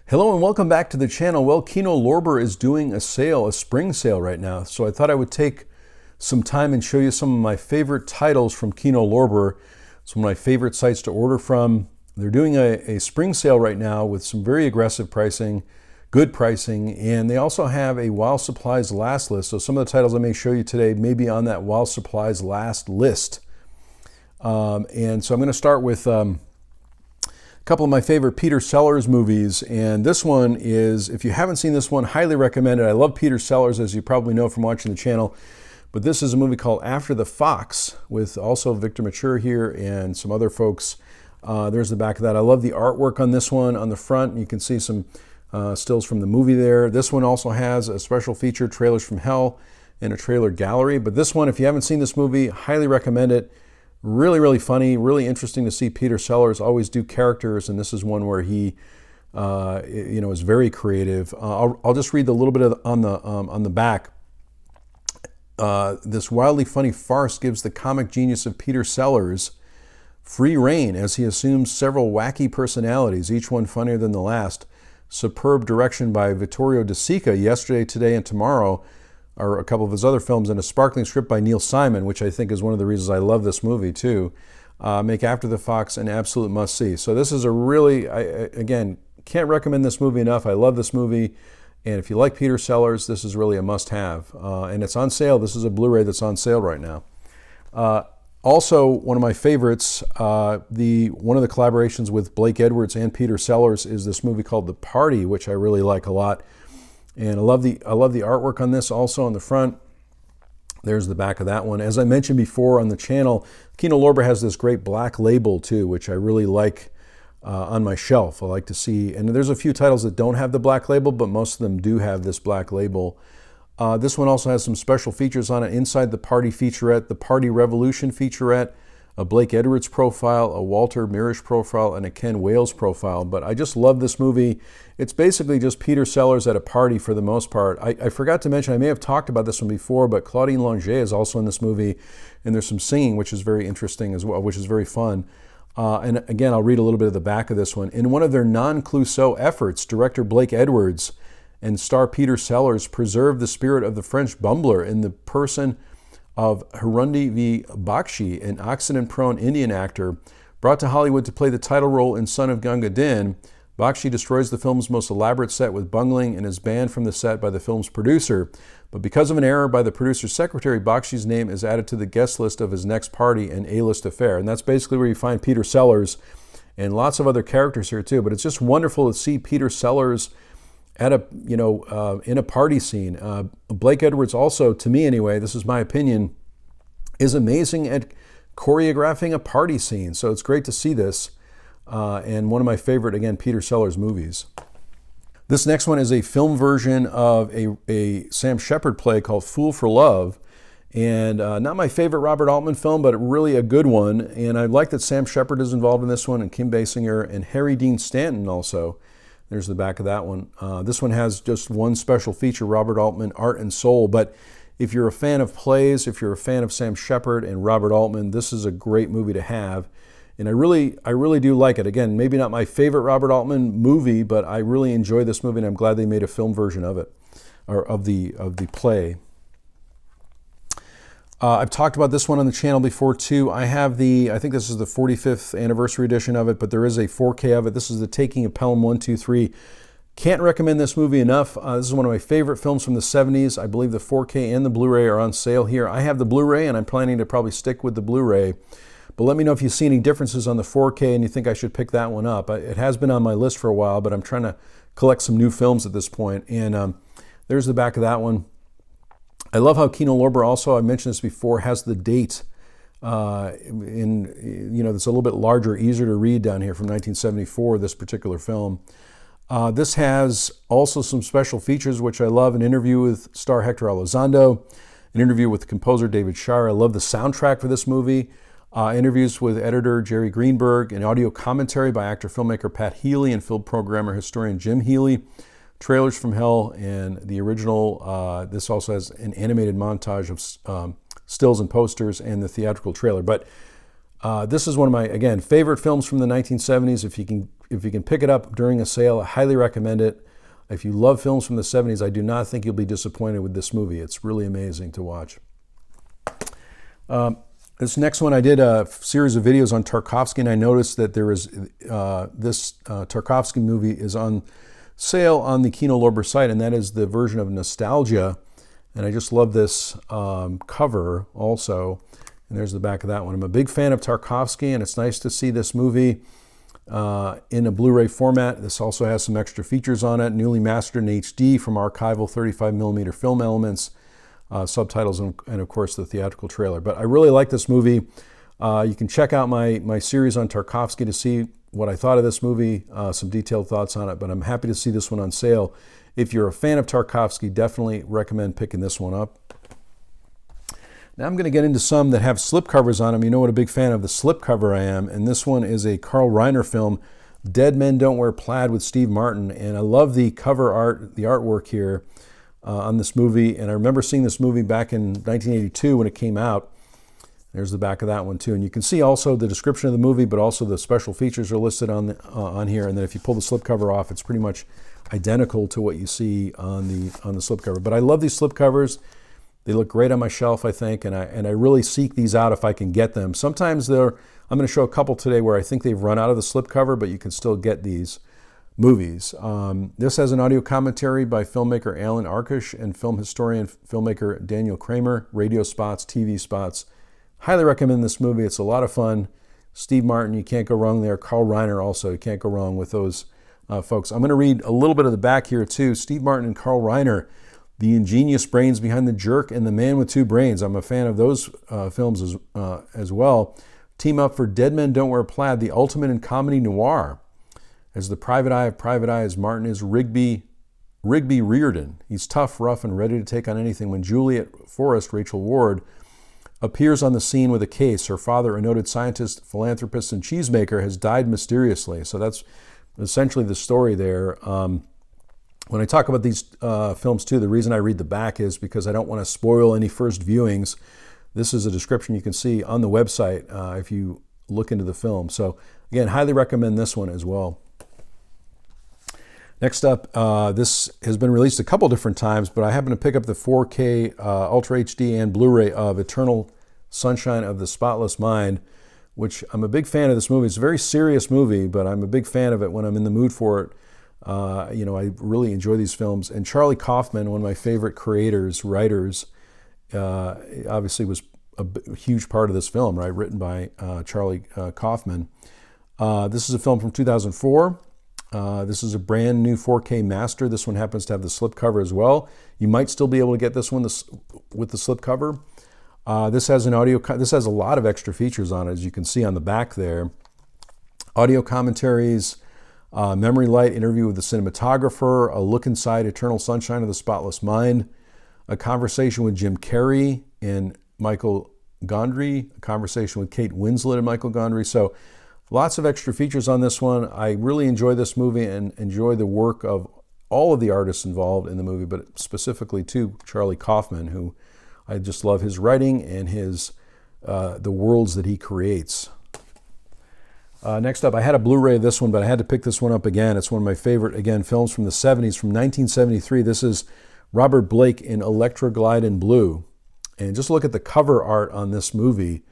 Hello and welcome back to the channel. Well, Kino Lorber is doing a sale, a spring sale right now. So I thought I would take some time and show you some of my favorite titles from Kino Lorber, some of my favorite sites to order from. They're doing a spring sale right now with some very aggressive pricing, good pricing, and they also have a while supplies last list. So some of the titles I may show you today may be on that while supplies last list. And so I'm going to start with couple of my favorite Peter Sellers movies, and this one is, if you haven't seen this one, highly recommend it. I love Peter Sellers, as you probably know from watching the channel, but this is a movie called After the Fox with also Victor Mature here and some other folks. There's the back of that. I love the artwork on this one. On the front, you can see some stills from the movie there. This one also has a special feature, Trailers from Hell, and a trailer gallery. But this one, if you haven't seen this movie, highly recommend it. Really, really funny, really interesting to see Peter Sellers always do characters, and this is one where he, is very creative. I'll just read a little bit on the back. This wildly funny farce gives the comic genius of Peter Sellers free rein as he assumes several wacky personalities, each one funnier than the last. Superb direction by Vittorio De Sica, Yesterday, Today, and Tomorrow, or a couple of his other films, and a sparkling script by Neil Simon, which I think is one of the reasons I love this movie too, make After the Fox an absolute must-see. So this is a really, again, can't recommend this movie enough. I love this movie, and if you like Peter Sellers, this is really a must-have. And it's on sale. This is a Blu-ray that's on sale right now. Also, one of my favorites, one of the collaborations with Blake Edwards and Peter Sellers is this movie called The Party, which I really like a lot. And I love the artwork on this also on the front. There's the back of that one. As I mentioned before on the channel, Kino Lorber has this great black label too, which I really like on my shelf. I like to see, and there's a few titles that don't have the black label, but most of them do have this black label. This one also has some special features on it. Inside the Party featurette, the Party Revolution featurette, a Blake Edwards profile, a Walter Mirisch profile, and a Ken Wales profile. But I just love this movie. It's basically just Peter Sellers at a party for the most part. I forgot to mention, I may have talked about this one before, but Claudine Longet is also in this movie, and there's some singing, which is very interesting as well, which is very fun. And again, I'll read a little bit of the back of this one. In one of their non-Clouseau efforts, director Blake Edwards and star Peter Sellers preserved the spirit of the French bumbler in the person of Hirundi V. Bakshi, an accident-prone Indian actor. Brought to Hollywood to play the title role in Son of Gunga Din, Bakshi destroys the film's most elaborate set with bungling and is banned from the set by the film's producer. But because of an error by the producer's secretary, Bakshi's name is added to the guest list of his next party, an A-list affair. And that's basically where you find Peter Sellers and lots of other characters here too. But it's just wonderful to see Peter Sellers at in a party scene. Blake Edwards also, to me anyway, this is my opinion, is amazing at choreographing a party scene. So it's great to see this. And one of my favorite, again, Peter Sellers movies. This next one is a film version of a Sam Shepard play called Fool for Love. And not my favorite Robert Altman film, but really a good one. And I like that Sam Shepard is involved in this one, and Kim Basinger, and Harry Dean Stanton also. There's the back of that one. This one has just one special feature, Robert Altman, Art and Soul. But if you're a fan of plays, if you're a fan of Sam Shepard and Robert Altman, this is a great movie to have. And I really do like it. Again, maybe not my favorite Robert Altman movie, but I really enjoy this movie, and I'm glad they made a film version of it, or of the play. I've talked about this one on the channel before too. I think this is the 45th anniversary edition of it, but there is a 4K of it. This is The Taking of Pelham 1, 2, 3. Can't recommend this movie enough. This is one of my favorite films from the 70s. I believe the 4K and the Blu-ray are on sale here. I have the Blu-ray, and I'm planning to probably stick with the Blu-ray. But let me know if you see any differences on the 4K and you think I should pick that one up. It has been on my list for a while, but I'm trying to collect some new films at this point. And there's the back of that one. I love how Kino Lorber also, I mentioned this before, has the date that's a little bit larger, easier to read down here from 1974, this particular film. This has also some special features, which I love. An interview with star Hector Elizondo, an interview with composer David Shire. I love the soundtrack for this movie. Interviews with editor Jerry Greenberg, an audio commentary by actor-filmmaker Pat Healy and film programmer historian Jim Healy. Trailers from Hell, and the original. This also has an animated montage of stills and posters and the theatrical trailer. But this is one of my, again, favorite films from the 1970s. If you can if you can pick it up during a sale, I highly recommend it. If you love films from the 70s, I do not think you'll be disappointed with this movie. It's really amazing to watch. This next one, I did a series of videos on Tarkovsky, and I noticed that there is this Tarkovsky movie is on sale on the Kino Lorber site, and that is the version of Nostalgia. And I just love this cover also. And there's the back of that one. I'm a big fan of Tarkovsky, and it's nice to see this movie in a Blu-ray format. This also has some extra features on it, newly mastered in HD from archival 35mm film elements, subtitles, and of course the theatrical trailer. But I really like this movie. You can check out my series on Tarkovsky to see what I thought of this movie, some detailed thoughts on it, but I'm happy to see this one on sale. If you're a fan of Tarkovsky, definitely recommend picking this one up. Now I'm going to get into some that have slipcovers on them. You know what a big fan of the slipcover I am, and this one is a Carl Reiner film, Dead Men Don't Wear Plaid with Steve Martin, and I love the cover art, the artwork here on this movie, and I remember seeing this movie back in 1982 when it came out. There's the back of that one too, and you can see also the description of the movie, but also the special features are listed on here, and then if you pull the slipcover off, it's pretty much identical to what you see on the slipcover. But I love these slipcovers. They look great on my shelf, I think, and I really seek these out if I can get them. Sometimes I'm going to show a couple today where I think they've run out of the slipcover, but you can still get these movies. This has an audio commentary by filmmaker Alan Arkush and film historian filmmaker Daniel Kramer, radio spots, TV spots. Highly recommend this movie. It's a lot of fun. Steve Martin, you can't go wrong there. Carl Reiner also, you can't go wrong with those folks. I'm going to read a little bit of the back here too. Steve Martin and Carl Reiner, the ingenious brains behind The Jerk and The Man with Two Brains. I'm a fan of those films as well. Team up for Dead Men Don't Wear Plaid, the ultimate in comedy noir. As the private eye of private eyes, Martin is Rigby Riordan. He's tough, rough, and ready to take on anything. When Juliet Forrest, Rachel Ward, appears on the scene with a case, her father, a noted scientist, philanthropist, and cheesemaker, has died mysteriously. So that's essentially the story there. When I talk about these films too, the reason I read the back is because I don't want to spoil any first viewings. This is a description you can see on the website if you look into the film. So again, highly recommend this one as well. Next up, this has been released a couple different times, but I happen to pick up the 4K Ultra HD and Blu-ray of Eternal Sunshine of the Spotless Mind, which I'm a big fan of this movie. It's a very serious movie, but I'm a big fan of it when I'm in the mood for it. I really enjoy these films. And Charlie Kaufman, one of my favorite creators, writers, obviously was a huge part of this film, right? Written by Charlie Kaufman. This is a film from 2004. This is a brand new 4K master. This one happens to have the slipcover as well. You might still be able to get this one with the slipcover. This has this has a lot of extra features on it, as you can see on the back there. Audio commentaries, memory light, interview with the cinematographer, a look inside Eternal Sunshine of the Spotless Mind, a conversation with Jim Carrey and Michael Gondry, a conversation with Kate Winslet and Michael Gondry. So lots of extra features on this one. I really enjoy this movie and enjoy the work of all of the artists involved in the movie, but specifically to Charlie Kaufman, who I just love his writing and his the worlds that he creates. Next up, I had a Blu-ray of this one, but I had to pick this one up again. It's one of my favorite, again, films from the 70s, from 1973. This is Robert Blake in Electra Glide in Blue. And just look at the cover art on this movie,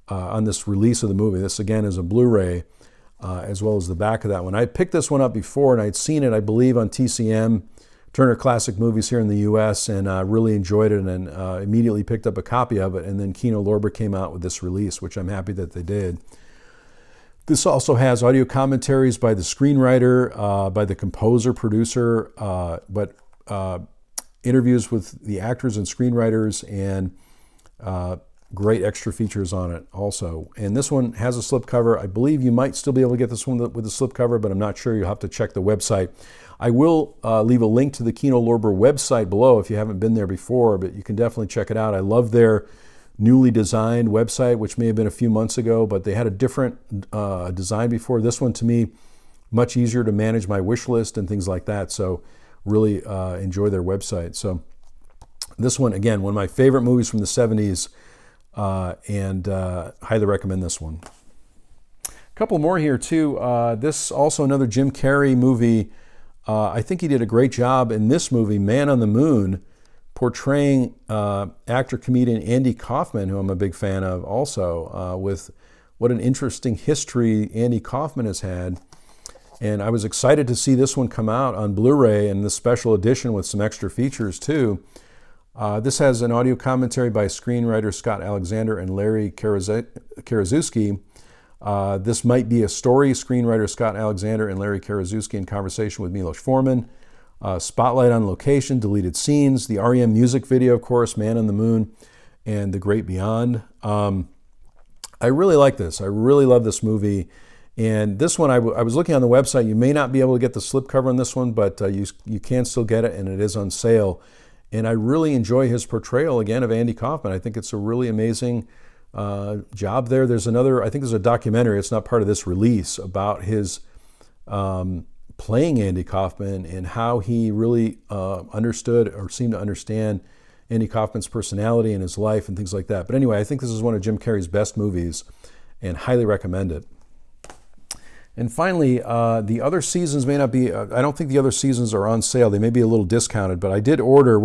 on this release of the movie. This, again, is a Blu-ray, as well as the back of that one. I picked this one up before, and I'd seen it, I believe, on TCM, Turner Classic Movies here in the U.S., and really enjoyed it, and immediately picked up a copy of it. And then Kino Lorber came out with this release, which I'm happy that they did. This also has audio commentaries by the screenwriter, by the composer, producer, but interviews with the actors and screenwriters, and great extra features on it also. And this one has a slipcover. I believe you might still be able to get this one with a slipcover, but I'm not sure. You'll have to check the website. I will leave a link to the Kino Lorber website below if you haven't been there before, but you can definitely check it out. I love their newly designed website, which may have been a few months ago, but they had a different design before. This one, to me, much easier to manage my wish list and things like that. So really enjoy their website. So this one, again, one of my favorite movies from the 70s, and highly recommend this one. couple more here too. This also another Jim Carrey movie. I think he did a great job in this movie, Man on the Moon, portraying actor-comedian Andy Kaufman, who I'm a big fan of also, with what an interesting history Andy Kaufman has had. And I was excited to see this one come out on Blu-ray and the special edition with some extra features too. This has an audio commentary by screenwriter Scott Alexander and Larry Karaszewski. This might be a story. Screenwriter Scott Alexander and Larry Karaszewski in conversation with Milos Forman. Spotlight on location, deleted scenes, the REM music video, of course, Man on the Moon, and The Great Beyond. I really like this. I really love this movie. And this one, I was looking on the website. You may not be able to get the slipcover on this one, but you can still get it, and it is on sale. And I really enjoy his portrayal, again, of Andy Kaufman. I think it's a really amazing job there. There's another, I think there's a documentary, it's not part of this release, about his playing Andy Kaufman and how he really understood or seemed to understand Andy Kaufman's personality and his life and things like that. But anyway, I think this is one of Jim Carrey's best movies and highly recommend it. And finally, the other seasons may not be, I don't think the other seasons are on sale. They may be a little discounted, but I did order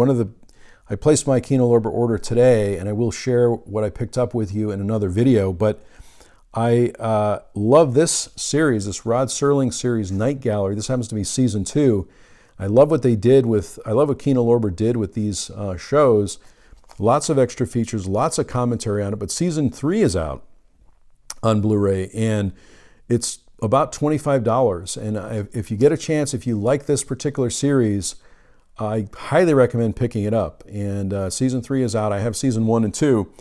I placed my Kino Lorber order today, and I will share what I picked up with you in another video. But I love this series, this Rod Serling series, Night Gallery. This happens to be season 2. I love what Kino Lorber did with these shows. Lots of extra features, lots of commentary on it. But season 3 is out on Blu-ray, and it's about $25. And if you get a chance, if you like this particular series, I highly recommend picking it up. And season 3 is out. I have season 1 and 2.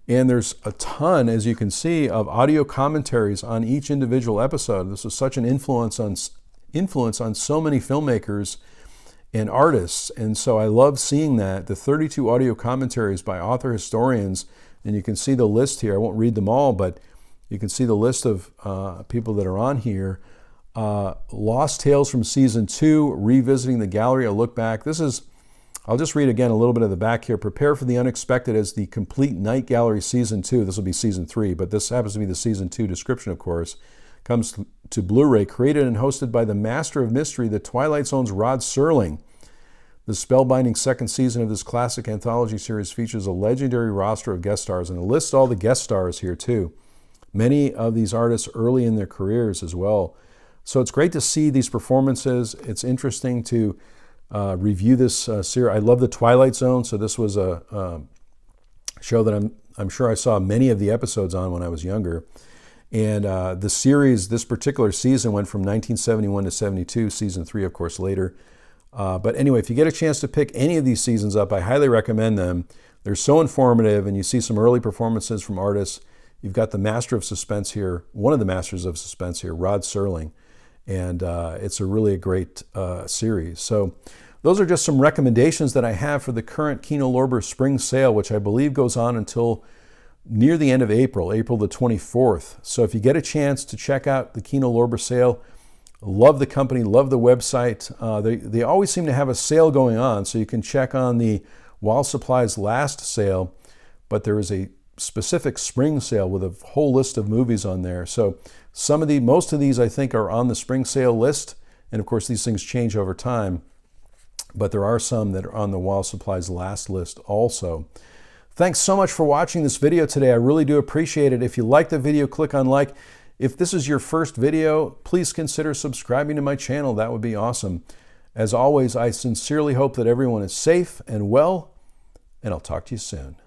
And there's a ton, as you can see, of audio commentaries on each individual episode. This was such an influence on so many filmmakers and artists. And so I love seeing that. The 32 audio commentaries by author historians. And you can see the list here. I won't read them all, but you can see the list of people that are on here. Lost Tales from Season 2, Revisiting the Gallery, a look back. I'll just read again a little bit of the back here. Prepare for the unexpected as the complete Night Gallery Season 2. This will be Season 3, but this happens to be the Season 2 description, of course. Comes to Blu-ray, created and hosted by the master of mystery, the Twilight Zone's Rod Serling. The spellbinding second season of this classic anthology series features a legendary roster of guest stars, and it lists all the guest stars here too. Many of these artists early in their careers as well. So it's great to see these performances. It's interesting to review this series. I love the Twilight Zone, so this was a show that I'm sure I saw many of the episodes on when I was younger. And the series, this particular season, went from 1971 to 72, season 3, of course, later. But anyway, if you get a chance to pick any of these seasons up, I highly recommend them. They're so informative, and you see some early performances from artists. You've got the master of suspense here, one of the masters of suspense here, Rod Serling. And it's a great series. So those are just some recommendations that I have for the current Kino Lorber Spring Sale, which I believe goes on until near the end of April, April the 24th. So if you get a chance to check out the Kino Lorber Sale, love the company, love the website. They always seem to have a sale going on, so you can check on the While Supplies Last sale, but there is a specific spring sale with a whole list of movies on there. So most of these I think are on the spring sale list, and of course these things change over time, but there are some that are on the While Supplies Last list also. Thanks so much for watching this video today. I really do appreciate it. If you like the video, click on like. If this is your first video, please consider subscribing to my channel. That would be awesome. As always, I sincerely hope that everyone is safe and well, and I'll talk to you soon.